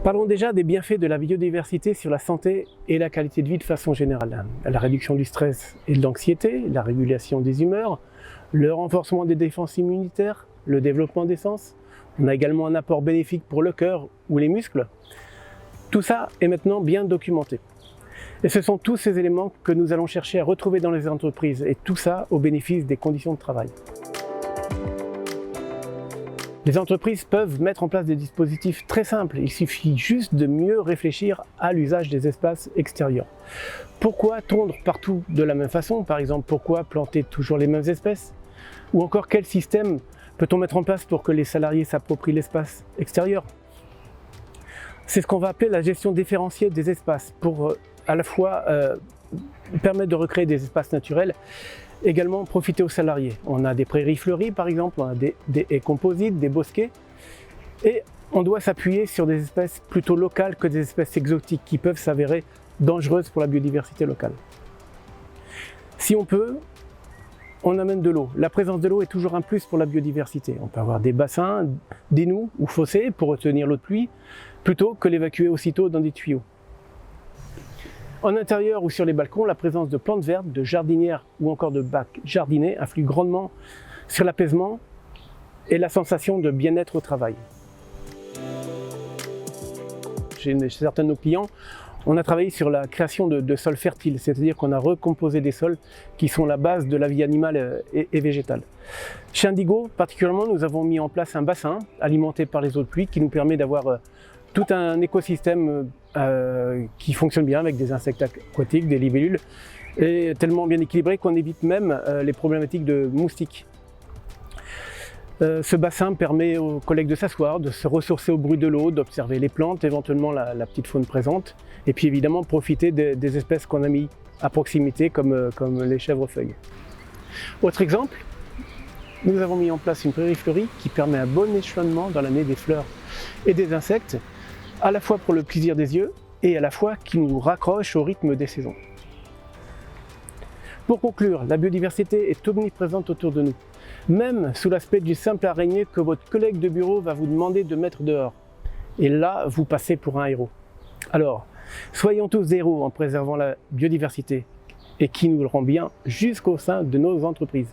Parlons déjà des bienfaits de la biodiversité sur la santé et la qualité de vie de façon générale. La réduction du stress et de l'anxiété, la régulation des humeurs, le renforcement des défenses immunitaires, le développement des sens. On a également un apport bénéfique pour le cœur ou les muscles. Tout ça est maintenant bien documenté. Et ce sont tous ces éléments que nous allons chercher à retrouver dans les entreprises, et tout ça au bénéfice des conditions de travail. Les entreprises peuvent mettre en place des dispositifs très simples, il suffit juste de mieux réfléchir à l'usage des espaces extérieurs. Pourquoi tondre partout de la même façon? Par exemple, pourquoi planter toujours les mêmes espèces? Ou encore, quel système peut-on mettre en place pour que les salariés s'approprient l'espace extérieur? C'est ce qu'on va appeler la gestion différenciée des espaces, pour à la fois permettre de recréer des espaces naturels, également profiter aux salariés. On a des prairies fleuries par exemple, on a des haies composites, des bosquets, et on doit s'appuyer sur des espèces plutôt locales que des espèces exotiques qui peuvent s'avérer dangereuses pour la biodiversité locale. Si on peut, on amène de l'eau. La présence de l'eau est toujours un plus pour la biodiversité. On peut avoir des bassins, des noues ou fossés pour retenir l'eau de pluie, plutôt que l'évacuer aussitôt dans des tuyaux. En intérieur ou sur les balcons, la présence de plantes vertes, de jardinières ou encore de bacs jardinés influe grandement sur l'apaisement et la sensation de bien-être au travail. Chez certains de nos clients, on a travaillé sur la création de sols fertiles, c'est-à-dire qu'on a recomposé des sols qui sont la base de la vie animale et végétale. Chez Indigo, particulièrement, nous avons mis en place un bassin alimenté par les eaux de pluie qui nous permet d'avoir tout un écosystème qui fonctionne bien avec des insectes aquatiques, des libellules, et tellement bien équilibré qu'on évite même les problématiques de moustiques. Ce bassin permet aux collègues de s'asseoir, de se ressourcer au bruit de l'eau, d'observer les plantes, éventuellement la petite faune présente, et puis évidemment profiter des espèces qu'on a mis à proximité comme les chèvrefeuilles. Autre exemple, nous avons mis en place une prairie fleurie qui permet un bon échelonnement dans l'année des fleurs et des insectes, à la fois pour le plaisir des yeux et à la fois qui nous raccroche au rythme des saisons. Pour conclure, la biodiversité est omniprésente autour de nous, même sous l'aspect du simple araignée que votre collègue de bureau va vous demander de mettre dehors. Et là, vous passez pour un héros. Alors, soyons tous des héros en préservant la biodiversité, et qui nous le rend bien jusqu'au sein de nos entreprises.